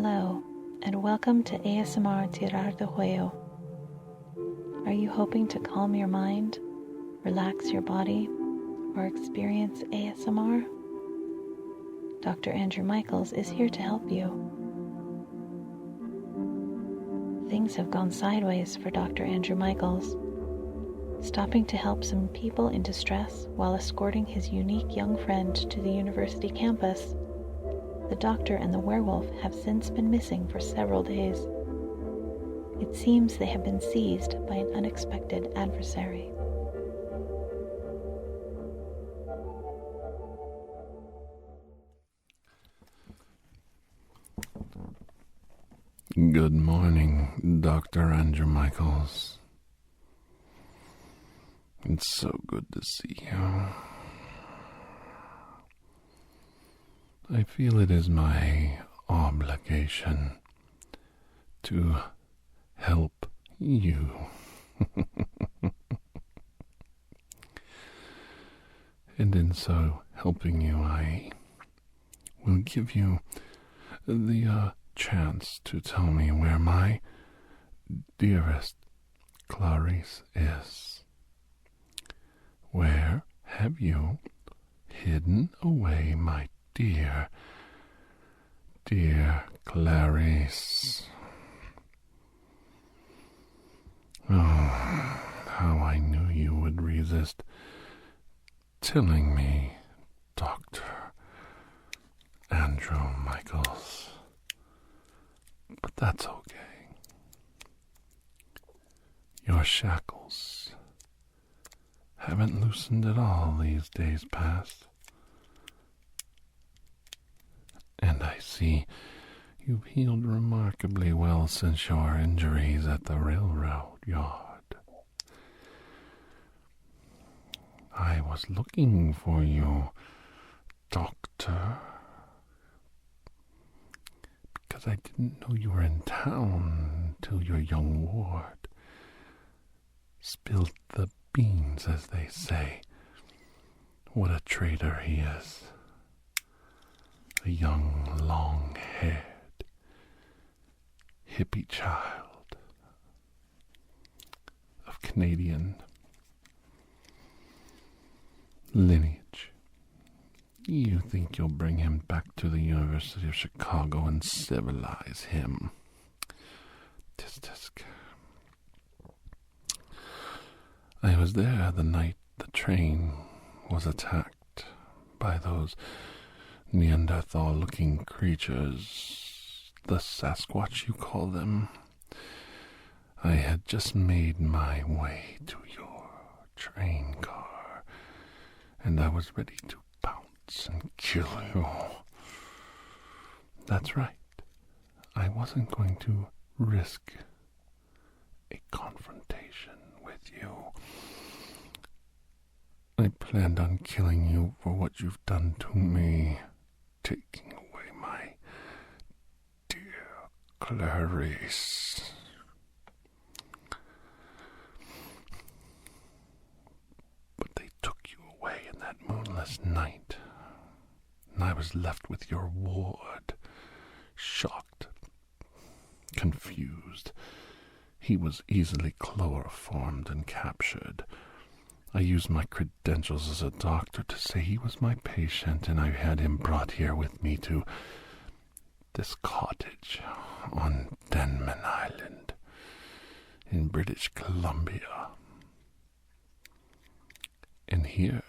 Hello, and welcome to ASMR TirarADeguello. Are you hoping to calm your mind, relax your body, or experience ASMR? Dr. Andrew Michaels is here to help you. Things have gone sideways for Dr. Andrew Michaels. Stopping to help some people in distress while escorting his unique young friend to the university campus, the doctor and the werewolf have since been missing for several days. It seems they have been seized by an unexpected adversary. Good morning, Dr. Andrew Michaels. It's so good to see you. I feel it is my obligation to help you. And in so helping you, I will give you the chance to tell me where my dearest Clarice is. Where have you hidden away my dear Clarice? Oh, how I knew you would resist telling me, Dr. Andrew Michaels. But that's okay. Your shackles haven't loosened at all these days past. And I see you've healed remarkably well since your injuries at the railroad yard. I was looking for you, Doctor, because I didn't know you were in town until your young ward spilled the beans, as they say. What a traitor he is. A young, long-haired, hippie child of Canadian lineage. You think you'll bring him back to the University of Chicago and civilize him. Tisk. I was there the night the train was attacked by those Neanderthal-looking creatures, the Sasquatch you call them. I had just made my way to your train car, and I was ready to pounce and kill you. That's right. I wasn't going to risk a confrontation with you. I planned on killing you for what you've done to me, taking away my dear Clarice. But they took you away in that moonless night, and I was left with your ward, shocked, confused. He was easily chloroformed and captured. I used my credentials as a doctor to say he was my patient, and I had him brought here with me to this cottage on Denman Island in British Columbia. And here,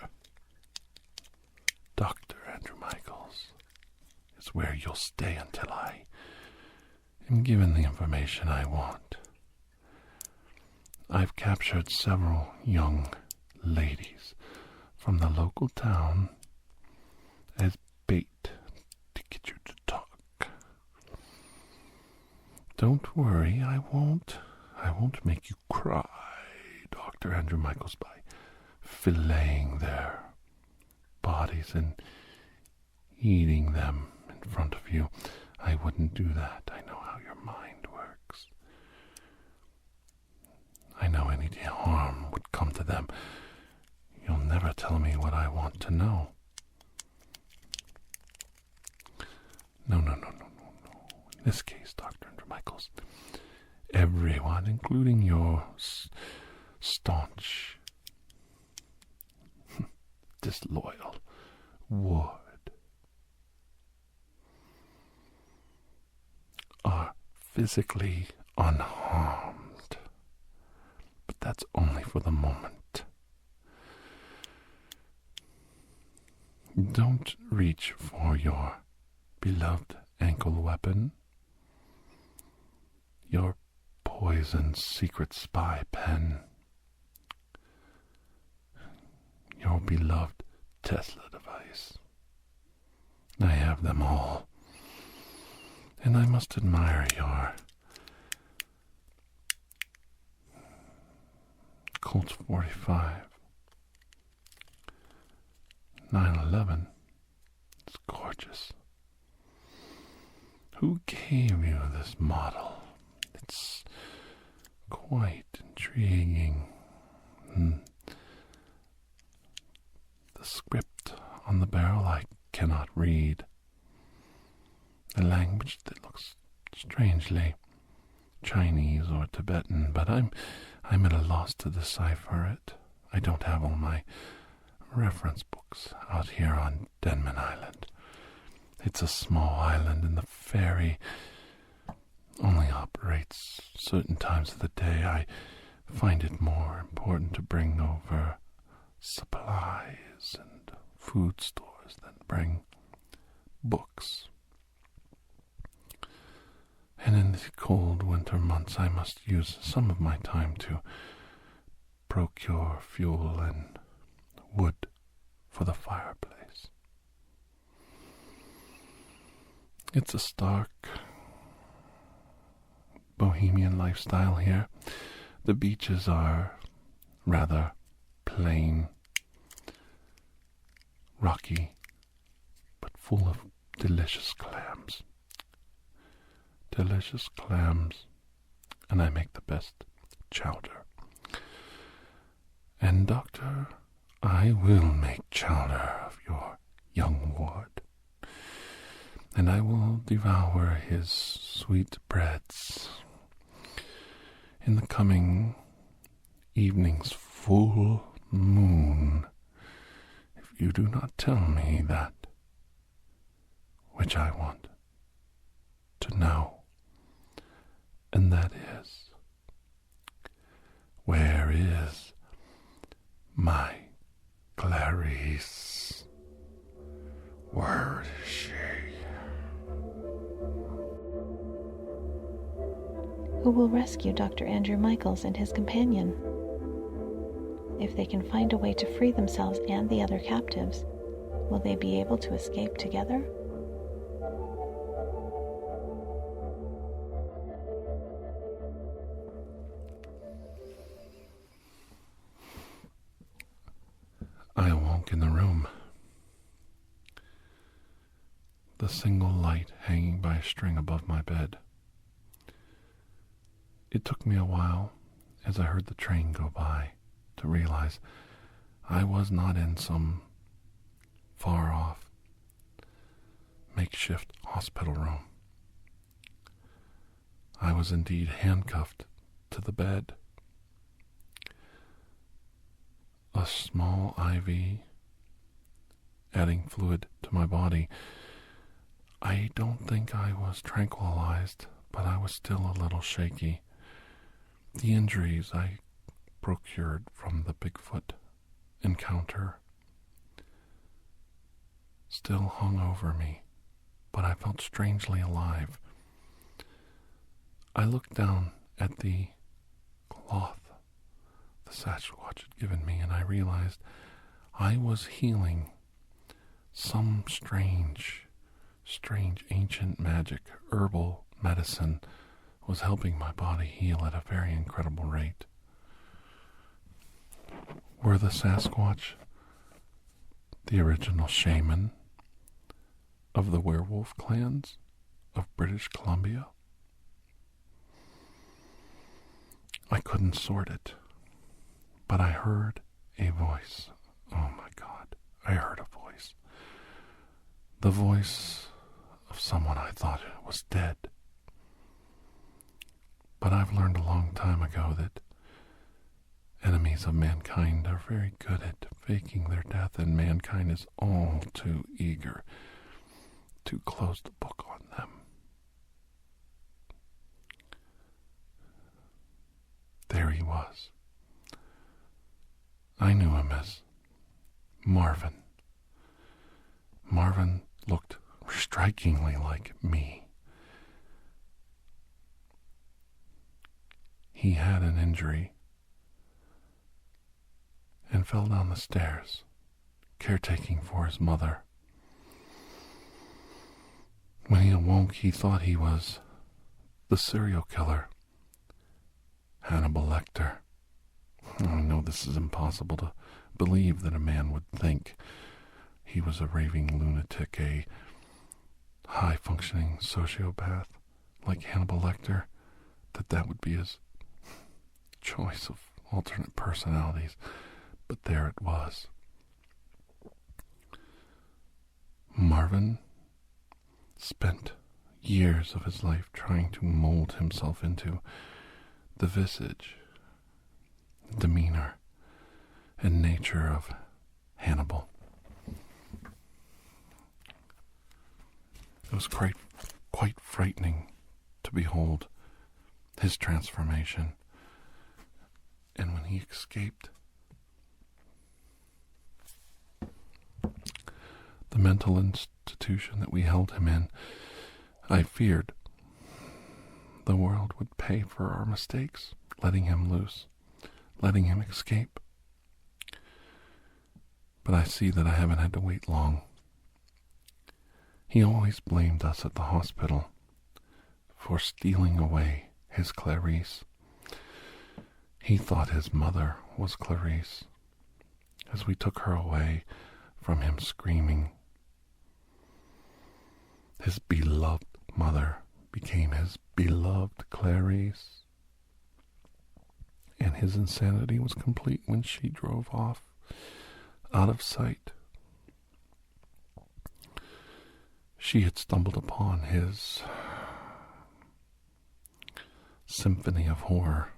Dr. Andrew Michaels, is where you'll stay until I am given the information I want. I've captured several young ladies from the local town as bait to get you to talk. Don't worry, I won't make you cry, Dr. Andrew Michaels, by filleting their bodies and eating them in front of you. I wouldn't do that. I know how your mind works. I know any harm would come to them. You'll never tell me what I want to know. No. In this case, Dr. Andrew Michaels, everyone, including your staunch, disloyal ward, are physically unharmed. But that's only for the moment. Don't reach for your beloved ankle weapon, your poisoned secret spy pen, your beloved Tesla device. I have them all, and I must admire your Colt 45, 911. It's gorgeous. Who gave you this model? It's quite intriguing. The script on the barrel I cannot read. The language that looks strangely Chinese or Tibetan, but I'm at a loss to decipher it. I don't have all my reference books out here on Denman Island. It's a small island, and the ferry only operates certain times of the day. I find it more important to bring over supplies and food stores than bring books. And in the cold winter months, I must use some of my time to procure fuel and wood for the fireplace. It's a stark bohemian lifestyle here. The beaches are rather plain, rocky, but full of delicious clams. Delicious clams, and I make the best chowder. And, Doctor, I will make chowder of your young ward, and I will devour his sweet breads in the coming evening's full moon, if you do not tell me that which I want to know, and that is, where is my Clarice? Where is she? Who will rescue Dr. Andrew Michaels and his companion? If they can find a way to free themselves and the other captives, will they be able to escape together? I awoke in the room. The single light hanging by a string above my bed. It took me a while, as I heard the train go by, to realize I was not in some far-off, makeshift hospital room. I was indeed handcuffed to the bed. A small IV adding fluid to my body. I don't think I was tranquilized, but I was still a little shaky. The injuries I procured from the Bigfoot encounter still hung over me, but I felt strangely alive. I looked down at the cloth the Sasquatch had given me, and I realized I was healing some strange ancient magic. Herbal medicine was helping my body heal at a very incredible rate. Were the Sasquatch the original shaman of the werewolf clans of British Columbia? I couldn't sort it, but I heard a voice. Oh my God, I heard a voice. The voice of someone I thought was dead But I've learned a long time ago that enemies of mankind are very good at faking their death, and mankind is all too eager to close the book on them. There he was. I knew him as Marvin. Marvin looked strikingly like me. He had an injury and fell down the stairs, caretaking for his mother. When he awoke, he thought he was the serial killer, Hannibal Lecter. I know this is impossible to believe, that a man would think he was a raving lunatic, a high-functioning sociopath like Hannibal Lecter, that would be his choice of alternate personalities. But there it was. Marvin spent years of his life trying to mold himself into the visage, demeanor, and nature of Hannibal. It was quite frightening to behold his transformation. And when he escaped the mental institution that we held him in, I feared the world would pay for our mistakes, letting him loose, letting him escape. But I see that I haven't had to wait long. He always blamed us at the hospital for stealing away his Clarice. He thought his mother was Clarice, as we took her away from him screaming. His beloved mother became his beloved Clarice, and his insanity was complete when she drove off, out of sight. She had stumbled upon his symphony of horror.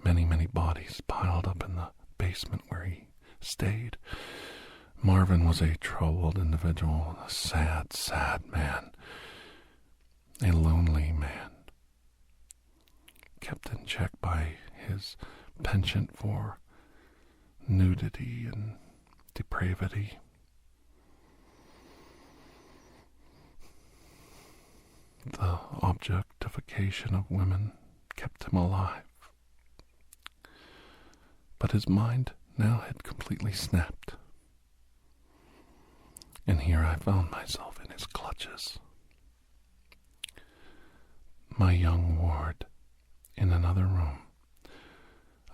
Many bodies piled up in the basement where he stayed. Marvin was a troubled individual, a sad man, a lonely man, kept in check by his penchant for nudity and depravity. The objectification of women kept him alive. But his mind now had completely snapped. And here I found myself in his clutches. My young ward in another room.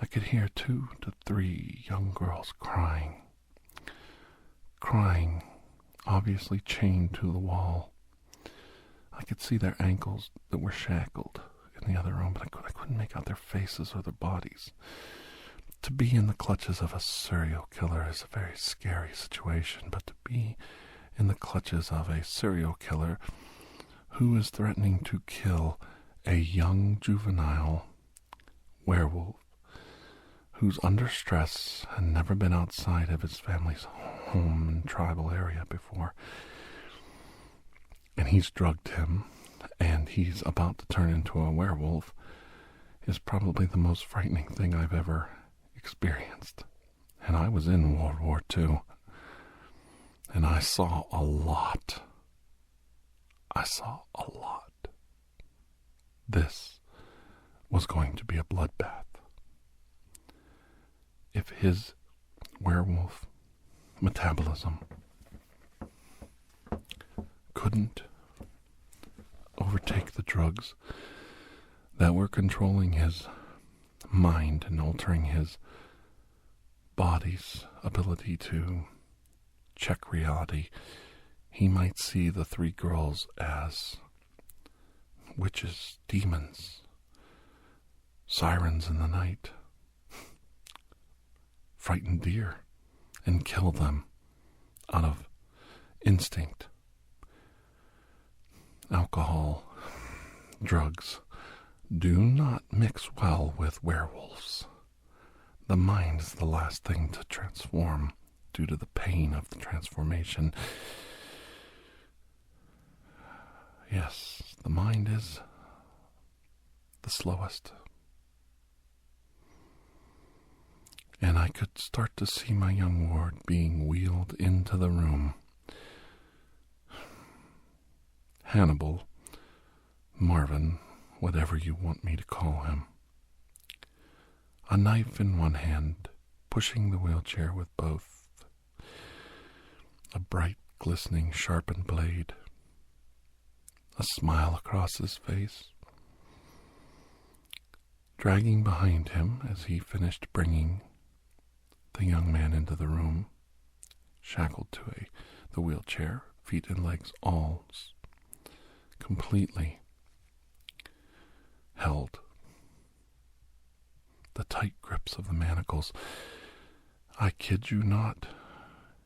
I could hear 2 to 3 young girls crying, obviously chained to the wall. I could see their ankles that were shackled in the other room, but I couldn't make out their faces or their bodies. To be in the clutches of a serial killer is a very scary situation, but to be in the clutches of a serial killer who is threatening to kill a young juvenile werewolf who's under stress and never been outside of his family's home and tribal area before, and he's drugged him and he's about to turn into a werewolf, is probably the most frightening thing I've ever experienced. And I was in World War II, and I saw a lot. This was going to be a bloodbath. If his werewolf metabolism couldn't overtake the drugs that were controlling his mind and altering his body's ability to check reality, he might see the 3 girls as witches, demons, sirens in the night, frightened deer, and kill them out of instinct. Alcohol, drugs do not mix well with werewolves. The mind is the last thing to transform due to the pain of the transformation. Yes, the mind is the slowest. And I could start to see my young ward being wheeled into the room. Hannibal, Marvin, whatever you want me to call him. A knife in one hand, pushing the wheelchair with both. A bright, glistening, sharpened blade. A smile across his face. Dragging behind him as he finished bringing the young man into the room, shackled to the wheelchair, feet and legs all completely held. The tight grips of the manacles. I kid you not.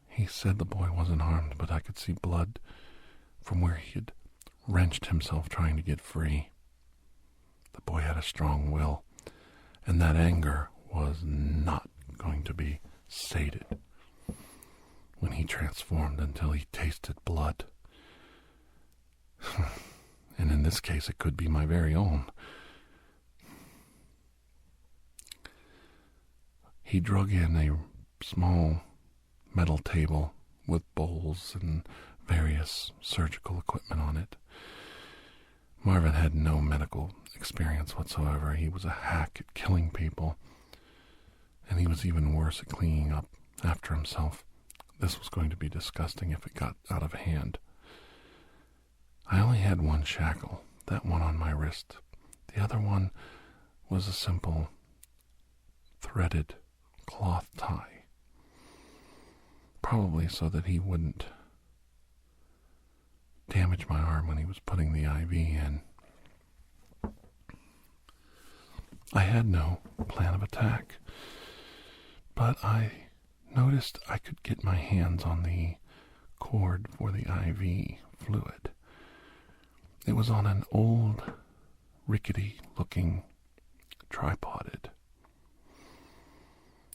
He said the boy wasn't harmed, but I could see blood from where he had wrenched himself trying to get free. The boy had a strong will, and that anger was not going to be sated when he transformed until he tasted blood. And in this case, it could be my very own. He drug in a small metal table with bowls and various surgical equipment on it. Marvin had no medical experience whatsoever. He was a hack at killing people, and he was even worse at cleaning up after himself. This was going to be disgusting if it got out of hand. I only had one shackle, that one on my wrist. The other one was a simple threaded cloth tie, probably so that he wouldn't damage my arm when he was putting the IV in. I had no plan of attack, but I noticed I could get my hands on the cord for the IV fluid. It was on an old, rickety-looking, tripoded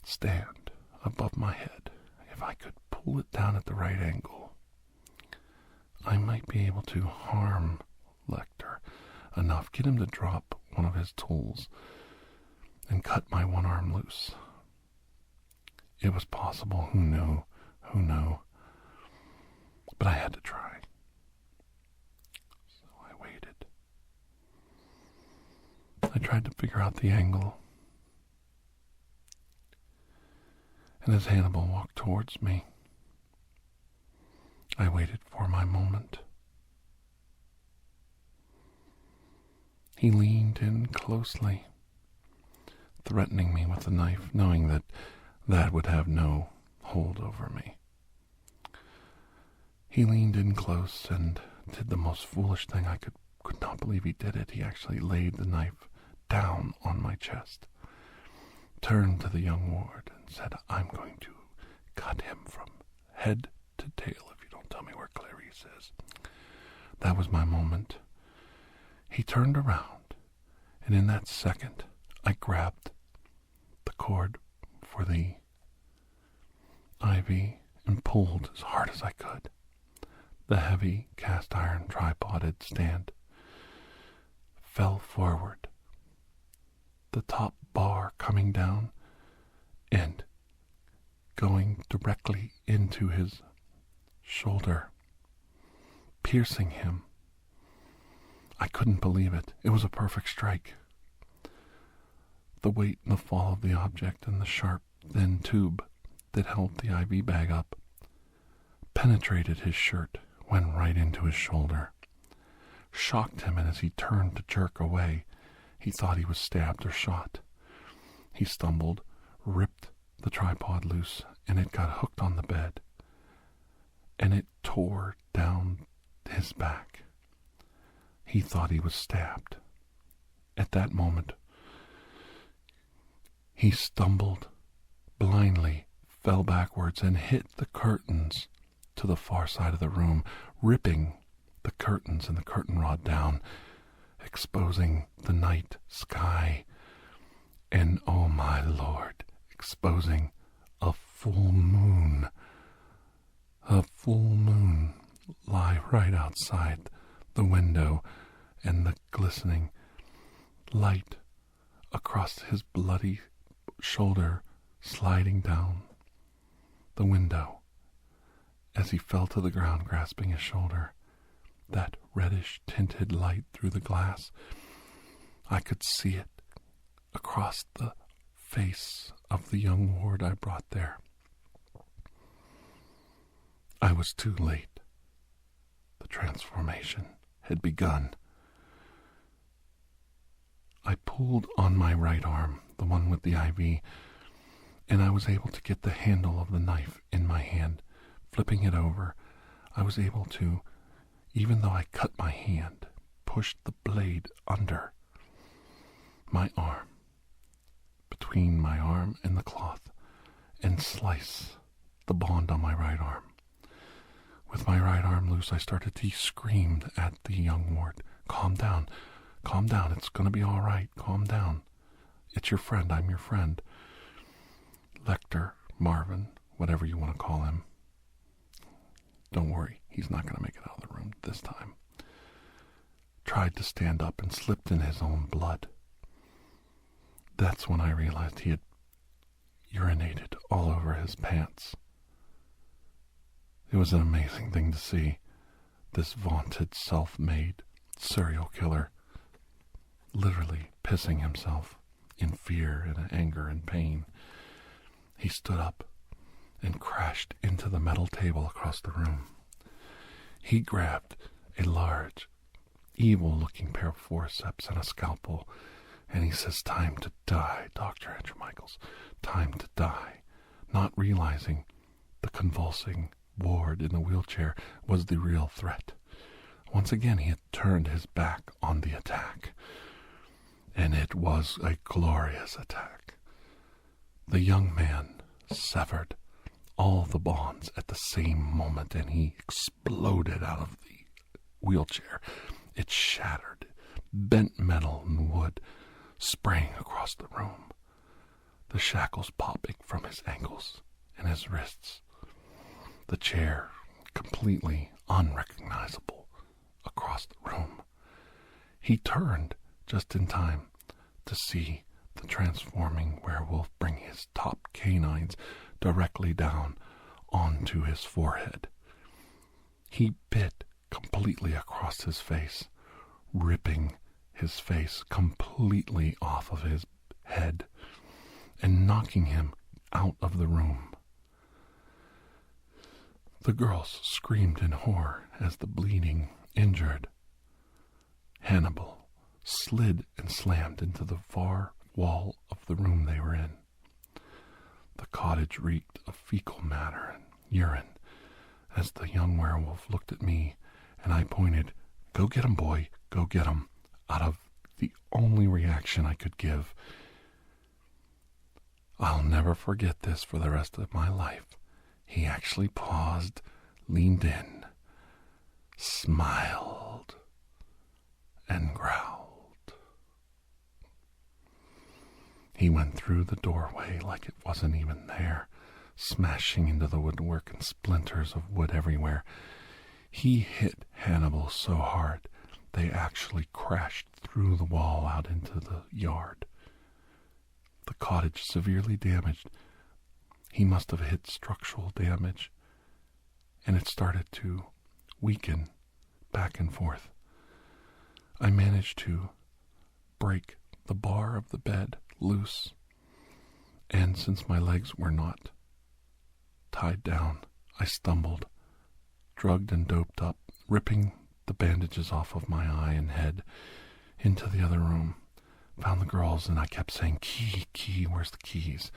stand above my head. If I could pull it down at the right angle, I might be able to harm Lecter enough, get him to drop one of his tools, and cut my one arm loose. It was possible. Who knew? But I had to try. So I waited. I tried to figure out the angle. And as Hannibal walked towards me, I waited for my moment. He leaned in closely, threatening me with the knife, knowing that that would have no hold over me. He leaned in close and did the most foolish thing. I could not believe he did it. He actually laid the knife down on my chest, turned to the young ward and said, "I'm going to cut him from head to tail if you don't tell me where Clarice is." That was my moment. He turned around, and in that second, I grabbed the cord for the IV and pulled as hard as I could. The heavy cast iron tripoded stand fell forward, the top bar coming down and going directly into his shoulder, piercing him. I couldn't believe it. It was a perfect strike. The weight and the fall of the object and the sharp, thin tube that held the IV bag up penetrated his shirt, went right into his shoulder, shocked him, and as he turned to jerk away, he thought he was stabbed or shot. He stumbled, ripped the tripod loose, and it got hooked on the bed, and it tore down his back. He thought he was stabbed. At that moment, he stumbled blindly, fell backwards, and hit the curtains to the far side of the room, ripping the curtains and the curtain rod down exposing the night sky, and, oh my Lord, exposing a full moon lie right outside the window, and the glistening light across his bloody shoulder sliding down the window as he fell to the ground, grasping his shoulder. That reddish tinted light through the glass, I could see it across the face of the young ward I brought there. I was too late. The transformation had begun. I pulled on my right arm, the one with the IV, and I was able to get the handle of the knife in my hand. Flipping it over, I was able to, even though I cut my hand, push the blade under my arm, between my arm and the cloth, and slice the bond on my right arm. With my right arm loose, I started to scream at the young ward, "Calm down, it's going to be all right, calm down. It's your friend, I'm your friend." Lecter, Marvin, whatever you want to call him. Don't worry, he's not going to make it out of the room this time. Tried to stand up and slipped in his own blood. That's when I realized he had urinated all over his pants. It was an amazing thing to see. This vaunted, self-made serial killer literally pissing himself in fear and anger and pain. He stood up and crashed into the metal table across the room. He grabbed a large, evil-looking pair of forceps and a scalpel, and he says, "Time to die, Dr. Andrew Michaels, time to die," not realizing the convulsing ward in the wheelchair was the real threat. Once again, he had turned his back on the attack, and it was a glorious attack. The young man severed all the bonds at the same moment, and he exploded out of the wheelchair. It shattered, bent metal and wood spraying across the room, the shackles popping from his ankles and his wrists, the chair completely unrecognizable across the room. He turned just in time to see the transforming werewolf bring his top canines directly down onto his forehead. He bit completely across his face, ripping his face completely off of his head and knocking him out of the room. The girls screamed in horror as the bleeding, injured Hannibal slid and slammed into the far wall of the room they were in. The cottage reeked of fecal matter and urine as the young werewolf looked at me, and I pointed, "Go get him, boy, go get him," out of the only reaction I could give. I'll never forget this for the rest of my life. He actually paused, leaned in, smiled, and growled. He went through the doorway like it wasn't even there, smashing into the woodwork and splinters of wood everywhere. He hit Hannibal so hard they actually crashed through the wall out into the yard. The cottage severely damaged. He must have hit structural damage, and it started to weaken back and forth. I managed to break the bar of the bed loose, and since my legs were not tied down, I stumbled, drugged and doped up, ripping the bandages off of my eye and head into the other room. Found the girls, and I kept saying, "Key, where's the keys?"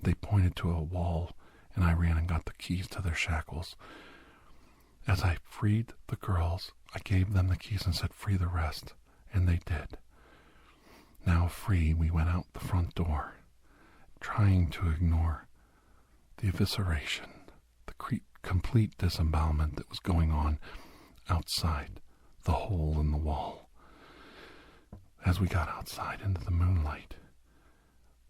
They pointed to a wall, and I ran and got the keys to their shackles. As I freed the girls, I gave them the keys and said, "Free the rest," and they did. Now free, we went out the front door, trying to ignore the evisceration, the complete disembowelment that was going on outside the hole in the wall. As we got outside into the moonlight,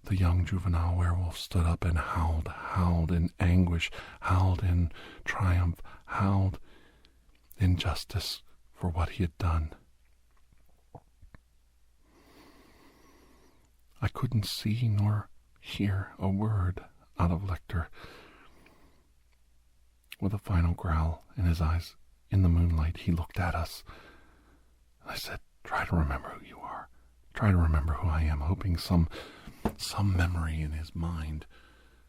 the young juvenile werewolf stood up and howled in anguish, howled in triumph, howled in justice for what he had done. I couldn't see nor hear a word out of Lecter. With a final growl in his eyes in the moonlight, he looked at us. I said, "Try to remember who you are. Try to remember who I am," hoping some memory in his mind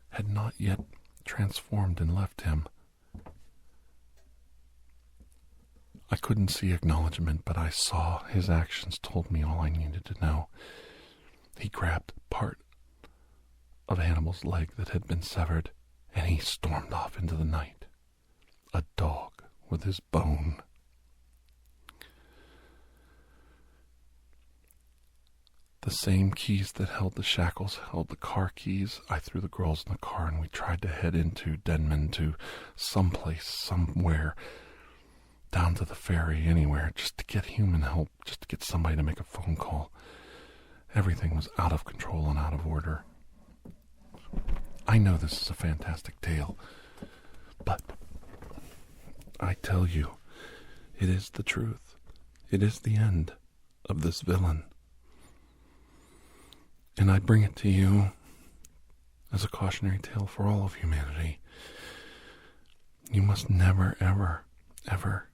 had not yet transformed and left him. I couldn't see acknowledgement, but I saw his actions told me all I needed to know. He grabbed part of Hannibal's leg that had been severed, and he stormed off into the night, a dog with his bone. The same keys that held the shackles held the car keys. I threw the girls in the car and we tried to head into Denman, to someplace, somewhere, down to the ferry, anywhere, just to get human help, just to get somebody to make a phone call. Everything was out of control and out of order. I know this is a fantastic tale, but I tell you, it is the truth. It is the end of this villain. And I bring it to you as a cautionary tale for all of humanity. You must never, ever, ever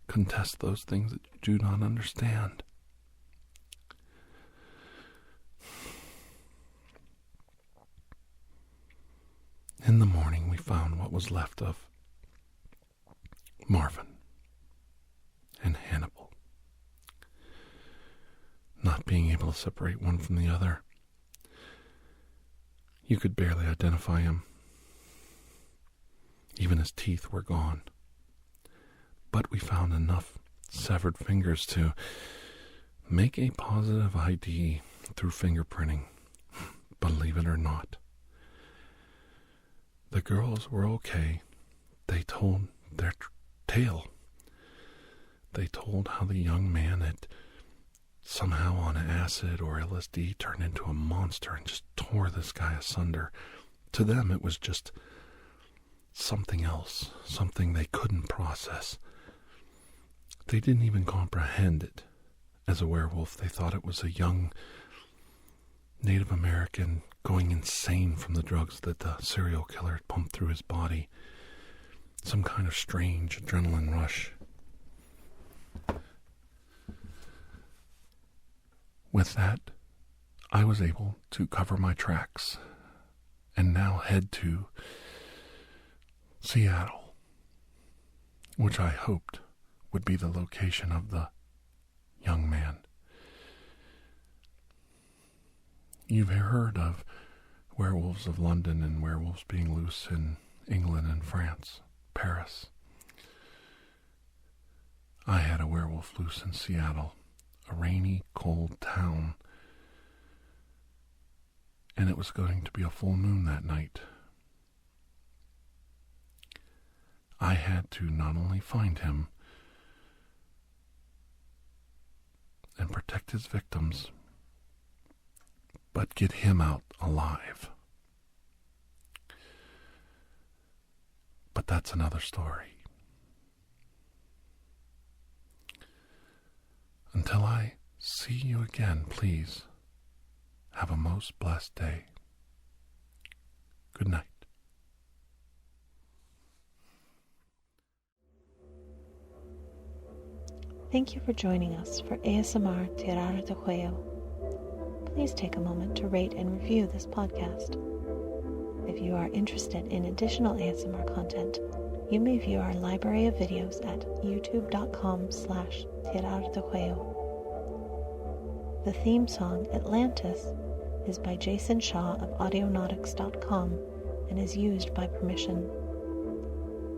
contest those things that you do not understand. In the morning, we found what was left of Marvin and Hannibal. Not being able to separate one from the other, you could barely identify him. Even his teeth were gone. But we found enough severed fingers to make a positive ID through fingerprinting, believe it or not. The girls were okay. They told their tale. They told how the young man had somehow on acid or LSD turned into a monster and just tore this guy asunder. To them, it was just something else, something they couldn't process. They didn't even comprehend it as a werewolf. They thought it was a young Native American going insane from the drugs that the serial killer had pumped through his body. Some kind of strange adrenaline rush. With that, I was able to cover my tracks and now head to Seattle, which I hoped would be the location of the young man. You've heard of werewolves of London and werewolves being loose in England and France, Paris. I had a werewolf loose in Seattle, a rainy, cold town, and it was going to be a full moon that night. I had to not only find him and protect his victims, but get him out alive. But that's another story. Until I see you again, please have a most blessed day. Good night. Thank you for joining us for ASMR TirarADeguello. Please take a moment to rate and review this podcast. If you are interested in additional ASMR content, you may view our library of videos at youtube.com/TirarADeguello. The theme song, Atlantis, is by Jason Shaw of audionautics.com and is used by permission.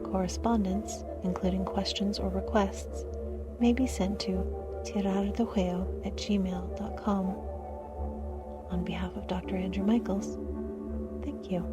Correspondence, including questions or requests, may be sent to TirarADeguello@gmail.com. On behalf of Dr. Andrew Michaels, thank you.